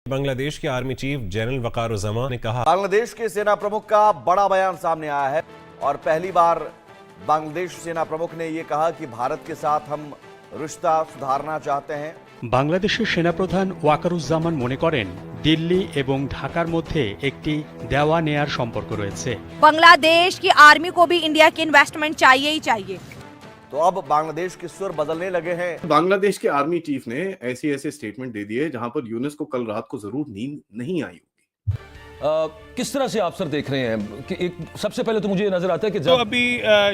बांग्लादेश के army chief general वकारुज़्ज़मान ने कहा, बांग्लादेश के सेना प्रमुख का बड़ा बयान सामने आया है और पहली बार बांग्लादेश सेना प्रमुख ने यह कहा कि भारत के साथ हम रिश्ता सुधारना चाहते हैं। বাংলাদেশের সেনাপ্রধান ওয়াকারুজ্জামান মনে করেন দিল্লি এবং ঢাকার মধ্যে একটি দেওয়া নেয়ার সম্পর্ক রয়েছে। बांग्लादेश की आर्मी को भी इंडिया की इन्वेस्टमेंट चाहिए ही चाहिए। तो अब बांग्लादेश के सुर बदलने लगे हैं। बांग्लादेश के आर्मी चीफ ने ऐसे स्टेटमेंट दे दिए जहां पर यूनुस को कल रात को जरूर नींद नहीं आई होगी। किस तरह से आप सर देख रहे हैं कि सबसे पहले तो मुझे ये नजर आता है कि तो अभी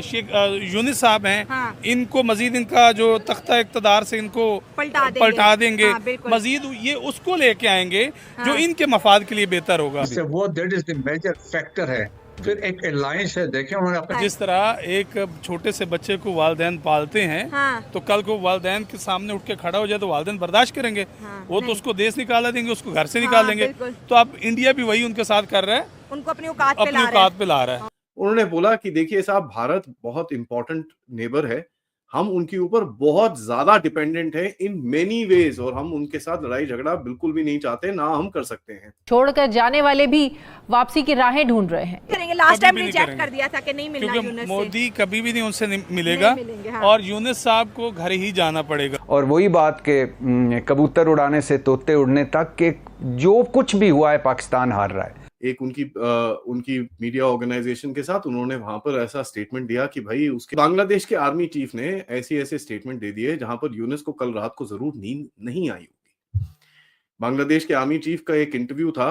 शेख यूनुस साहब हैं, हाँ। इनको मजीद इनका जो तख्ता इक़्तिदार से इनको पलटा देंगे, हाँ, मजीद ये उसको लेके आएंगे, हाँ। जो इनके मफाद के लिए बेहतर होगा। वो that is the major factor है। फिर एक अलायंस है, देखें उन्होंने अपने जिस तरह एक छोटे से बच्चे को वालिदैन पालते हैं, हाँ। तो कल को वालिदैन के सामने उठ के खड़ा हो जाए तो वालिदैन बर्दाश्त करेंगे, हाँ। वो तो उसको देश निकाला देंगे, उसको घर से निकाल देंगे। तो अब इंडिया भी वही उनके साथ कर रहा है, उनको अपनी औकात पे ला रहा है। उन्होंने बोला कि देखिए साहब, भारत बहुत इंपॉर्टेंट नेबर है, हम उनके ऊपर बहुत ज्यादा डिपेंडेंट है इन मेनी वेज, और हम उनके साथ लड़ाई झगड़ा बिल्कुल भी नहीं चाहते, ना हम कर सकते हैं। छोड़कर जाने वाले भी वापसी की राहें ढूंढ रहे हैं। करेंगे, लास्ट टाइम रिजेक्ट कर दिया था कि नहीं मिलना यूनुस से। मोदी कभी भी नहीं उनसे मिलेगा, हाँ। और यूनुस साहब को घर ही जाना पड़ेगा। और वही बात के कबूतर उड़ाने से तोते उड़ने तक के जो कुछ भी हुआ है पाकिस्तान हार रहा है। एक उनकी मीडिया ऑर्गेनाइजेशन के साथ उन्होंने वहां पर ऐसा स्टेटमेंट दिया कि भाई उसके बांग्लादेश के आर्मी चीफ ने ऐसे स्टेटमेंट दे दिए जहां पर यूनुस को कल रात को जरूर नींद नहीं आई होगी। बांग्लादेश के आर्मी चीफ का एक इंटरव्यू था,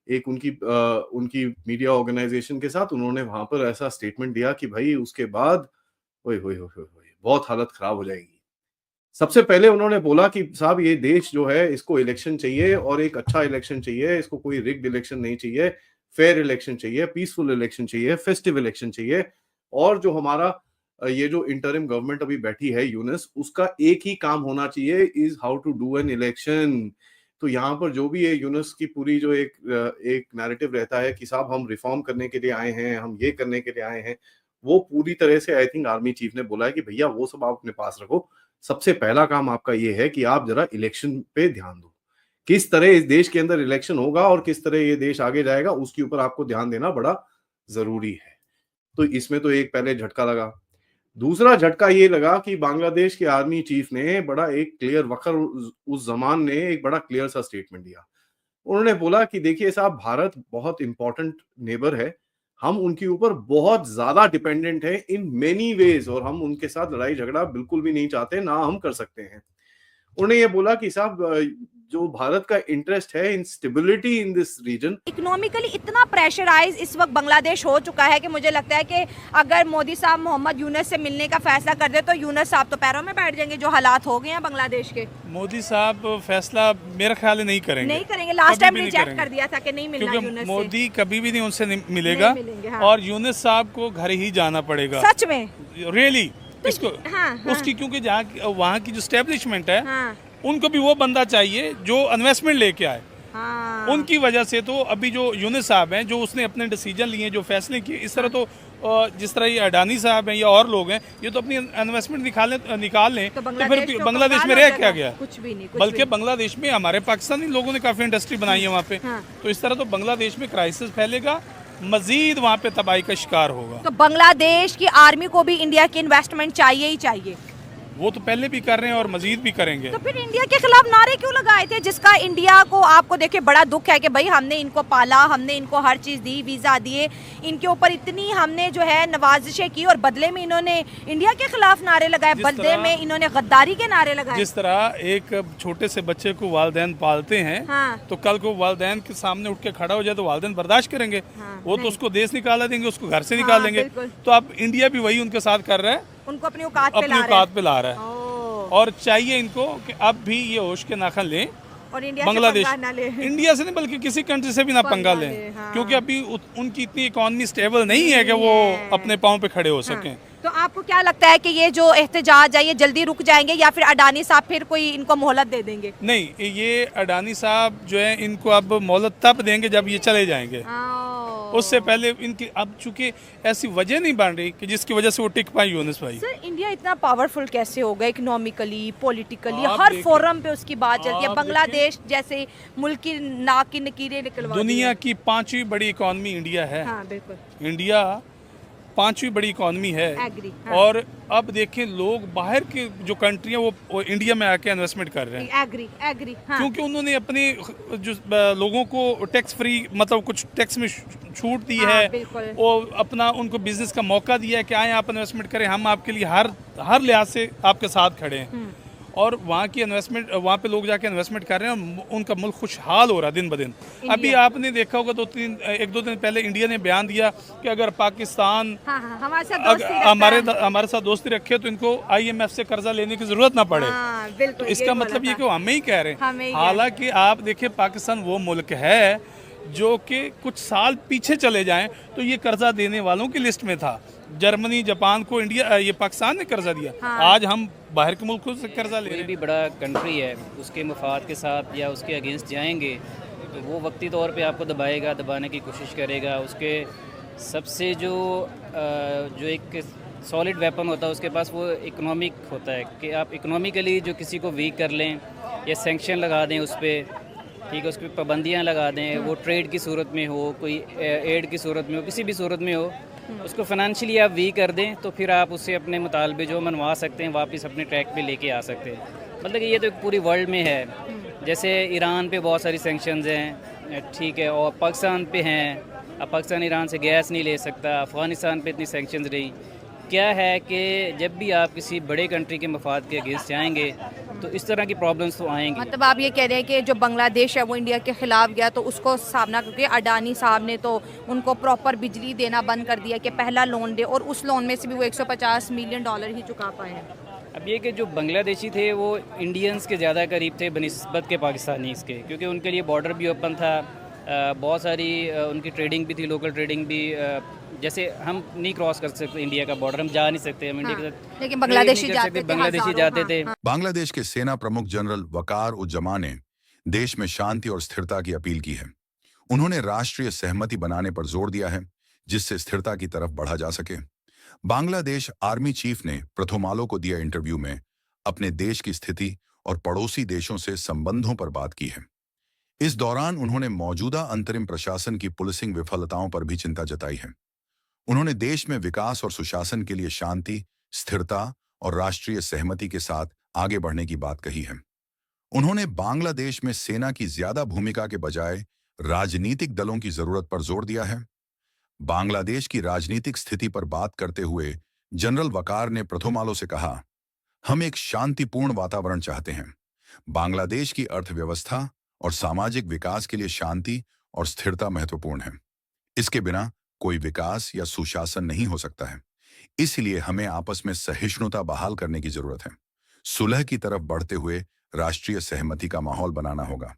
एक उनकी मीडिया ऑर्गेनाइजेशन के साथ उन्होंने वहां पर ऐसा स्टेटमेंट दिया कि भाई उसके बाद बहुत हालत खराब हो जाएगी। सबसे पहले उन्होंने बोला कि साहब ये देश जो है इसको इलेक्शन चाहिए, और एक अच्छा इलेक्शन चाहिए, इसको कोई रिग्ड इलेक्शन नहीं चाहिए, फेयर इलेक्शन चाहिए, पीसफुल इलेक्शन चाहिए, फेस्टिव इलेक्शन चाहिए। और जो हमारा ये जो इंटरिम गवर्नमेंट अभी बैठी है यूनुस, उसका एक ही काम होना चाहिए, is how to do an election. तो यहाँ पर जो भी है यूनुस की पूरी जो एक नैरेटिव रहता है कि साहब हम रिफॉर्म करने के लिए आए हैं, हम ये करने के लिए आए हैं, वो पूरी तरह से आई थिंक आर्मी चीफ ने बोला है कि भैया वो सब आप अपने पास रखो, सबसे पहला काम आपका ये है कि आप जरा इलेक्शन पे ध्यान दो, किस तरह इस देश के अंदर इलेक्शन होगा और किस तरह ये देश आगे जाएगा, उसके ऊपर आपको ध्यान देना बड़ा जरूरी है। तो इसमें तो एक पहले झटका लगा। दूसरा झटका ये लगा कि बांग्लादेश के आर्मी चीफ ने बड़ा एक क्लियर वकारुज़्ज़मान ने एक बड़ा क्लियर सा स्टेटमेंट दिया। उन्होंने बोला कि देखिए साहब, भारत बहुत इंपॉर्टेंट नेबर है, हम उनके ऊपर बहुत ज्यादा डिपेंडेंट है इन मेनी वेज, और हम उनके साथ लड़ाई झगड़ा बिल्कुल भी नहीं चाहते, ना हम कर सकते हैं। उन्होंने ये बोला कि साहब जो भारत का इंटरेस्ट है in stability in this region. Economically इतना प्रेशराइज इस वक्त बांग्लादेश हो चुका है कि मुझे लगता है कि अगर मोदी साहब मोहम्मद यूनुस से मिलने का फैसला कर दे तो यूनुस साहब तो पैरों में बैठ जाएंगे, जो हालात हो गए हैं बांग्लादेश के। मोदी साहब फैसला मेरा ख्याल नहीं करेंगे, लास्ट टाइम रिजेक्ट कर दिया था कि नहीं मिलना यूनुस से। मोदी कभी भी नहीं उनसे मिलेगा, हाँ। और यूनुस साहब को घर ही जाना पड़ेगा। सच में रियली इसको, हाँ। उसकी क्योंकि वहाँ की जो स्टैब्लिशमेंट है, हाँ। उनको भी वो बंदा चाहिए जो इन्वेस्टमेंट लेके आए, हाँ। उनकी वजह से तो अभी जो यूनुस साहब हैं, जो उसने अपने डिसीजन लिए, जो फैसले किए, इस तरह तो जिस तरह ये अडानी साहब हैं या और लोग हैं, ये तो अपनी इन्वेस्टमेंट निकाल लें तो फिर बांग्लादेश में रह क्या गया? कुछ भी नहीं। बल्कि बांग्लादेश में हमारे पाकिस्तानी लोगों ने काफी इंडस्ट्री बनाई है वहाँ पे, हाँ। तो इस तरह तो बांग्लादेश में क्राइसिस फैलेगा, मजीद वहाँ पे तबाही का शिकार होगा। तो बांग्लादेश की आर्मी को भी इंडिया की इन्वेस्टमेंट चाहिए ही चाहिए। वो तो पहले भी कर रहे हैं और मजीद भी करेंगे। तो फिर इंडिया के खिलाफ नारे क्यों लगाए थे, जिसका इंडिया को आपको देखिए बड़ा दुख है कि भाई हमने इनको पाला, हमने इनको हर चीज दी, वीजा दिए, इनके ऊपर इतनी हमने जो है नवाजिशें की, और बदले में इन्होंने इंडिया के खिलाफ नारे लगाए, बदले में इन्होंने गद्दारी के नारे लगाए। जिस तरह एक छोटे से बच्चे को वालिदैन पालते हैं, हाँ। तो कल को वालिदैन के सामने उठ के खड़ा हो जाए तो वालिदैन बर्दाश्त करेंगे, हाँ। वो तो उसको देश निकाला देंगे, उसको घर से निकाल देंगे। तो अब इंडिया भी वही उनके साथ कर रहा है, उनको अपनी औकात पे ला रहा है। और चाहिए इनको कि अब भी ये होश के नाखन लें, और इंडिया बांग्लादेश से इंडिया से नहीं बल्कि किसी कंट्री से भी ना पंगा लें, हाँ। क्योंकि अभी उनकी इतनी इकोनॉमी स्टेबल नहीं है कि वो अपने पाँव पे खड़े हो सकें, हाँ। तो आपको क्या लगता है कि ये जो एहतजाज है ये जल्दी रुक जाएंगे, या फिर अडानी साहब फिर कोई इनको मोहलत दे देंगे? नहीं, ये अडानी साहब जो है इनको अब मोहलत तब देंगे जब ये चले जाएंगे। उससे पहले इनकी अब चूंकि ऐसी वजह नहीं बन रही कि जिसकी वजह से वो टिक पाई यूनुस भाई। सर इंडिया इतना पावरफुल कैसे होगा इकोनॉमिकली, पॉलिटिकली, आप हर देखिए- फोरम पे उसकी बात चलती है। आप बांग्लादेश जैसे मुल्क की नाक की नकीरें निकलवा दुनिया की 5वीं बड़ी इकॉनमी इंडिया है। हाँ बिल्कुल इंडिया 5वीं बड़ी इकॉनमी है। एग्री, हाँ। और अब देखें लोग बाहर के जो कंट्री हैं वो इंडिया में आके इन्वेस्टमेंट कर रहे हैं, एग्री एग्री, हाँ। क्योंकि उन्होंने अपने जो लोगों को टैक्स फ्री, मतलब कुछ टैक्स में छूट दी हाँ, है, बिल्कुल। और अपना उनको बिजनेस का मौका दिया है कि आए आप इन्वेस्टमेंट करें, हम आपके लिए हर लिहाज से आपके साथ खड़े हैं। और वहाँ की इन्वेस्टमेंट, वहाँ पे लोग जाके इन्वेस्टमेंट कर रहे हैं और उनका मुल्क खुशहाल हो रहा है दिन ब दिन। अभी आपने देखा होगा एक दो दिन पहले इंडिया ने बयान दिया कि अगर पाकिस्तान हाँ, हमारे साथ दोस्ती रखता है। हमारे साथ दोस्ती रखे तो इनको IMF से कर्जा लेने की जरूरत ना पड़े। हाँ, बिल्कुल, तो इसका यही मतलब बोला ये था। कि वो हमें ही कह रहे हमें ही हैं। हालांकि आप देखिए पाकिस्तान वो मुल्क है जो कि कुछ साल पीछे चले जाएं तो ये कर्जा देने वालों की लिस्ट में था। जर्मनी, जापान को ये पाकिस्तान ने कर्जा दिया। हाँ। आज हम बाहर के मुल्कों से कर्जा ले रहे कोई हैं। भी बड़ा कंट्री है उसके मफाद के साथ या उसके अगेंस्ट जाएंगे तो वो वक्ती तौर पे आपको दबाने की कोशिश करेगा। उसके सबसे जो एक सॉलिड वेपन होता है उसके पास वो इकोनॉमिक होता है कि आप इकोनॉमिकली जो किसी को वीक कर लें या सेंक्शन लगा दें उस पर, ठीक है, उस पर पाबंदियाँ लगा दें, वो ट्रेड की सूरत में हो, कोई एड की सूरत में हो, किसी भी सूरत में हो, उसको फाइनेंशियली आप वीक कर दें तो फिर आप उससे अपने मुतालबे जो मनवा सकते हैं वापस अपने ट्रैक पे लेके आ सकते हैं। मतलब कि ये तो पूरी वर्ल्ड में है। जैसे ईरान पे बहुत सारी सेंक्शंस हैं, ठीक है, और पाकिस्तान पे हैं। अब पाकिस्तान ईरान से गैस नहीं ले सकता, अफ़गानिस्तान पे इतनी सेंक्शंस रही। क्या है कि जब भी आप किसी बड़े कंट्री के मफाद के अगेंस्ट जाएंगे तो इस तरह की प्रॉब्लम्स तो आएंगी। मतलब आप ये कह रहे हैं कि जो बांग्लादेश है वो इंडिया के खिलाफ गया तो उसको सामना, क्योंकि अडानी साहब ने तो उनको प्रॉपर बिजली देना बंद कर दिया कि पहला लोन दे, और उस लोन में से भी वो $150 मिलियन ही चुका पाए हैं। अब ये कि जो बांग्लादेशी थे वो इंडियंस के ज़्यादा करीब थे बनिस्बत के पाकिस्तानीज़ के, क्योंकि उनके लिए बॉर्डर भी ओपन था, बहुत सारी उनकी ट्रेडिंग भी थी, लोकल ट्रेडिंग भी। जैसे हम नहीं क्रॉस कर सकते इंडिया का बॉर्डर, हम जा नहीं सकते, हम इंडिया के साथ, लेकिन बांग्लादेशी जाते थे। बांग्लादेश के सेना प्रमुख जनरल वकार उज़्ज़मा ने देश में शांति और स्थिरता की अपील की है। उन्होंने राष्ट्रीय सहमति बनाने पर जोर दिया है जिससे स्थिरता की तरफ बढ़ा जा सके। बांग्लादेश आर्मी चीफ ने प्रथोमालो को दिया इंटरव्यू में अपने देश की स्थिति और पड़ोसी देशों से संबंधों पर बात की है। इस दौरान उन्होंने मौजूदा अंतरिम प्रशासन की पुलिसिंग विफलताओं पर भी चिंता जताई है। उन्होंने देश में विकास और सुशासन के लिए शांति, स्थिरता और राष्ट्रीय सहमति के साथ आगे बढ़ने की बात कही है। उन्होंने बांग्लादेश में सेना की ज्यादा भूमिका के बजाय राजनीतिक दलों की जरूरत पर जोर दिया है। बांग्लादेश की राजनीतिक स्थिति पर बात करते हुए जनरल वकार ने प्रथोमालो से कहा, हम एक शांतिपूर्ण वातावरण चाहते हैं। बांग्लादेश की अर्थव्यवस्था और सामाजिक विकास के लिए शांति और स्थिरता महत्वपूर्ण है। इसके बिना कोई विकास या सुशासन नहीं हो सकता है। इसलिए हमें आपस में सहिष्णुता बहाल करने की जरूरत है। सुलह की तरफ बढ़ते हुए राष्ट्रीय सहमति का माहौल बनाना होगा।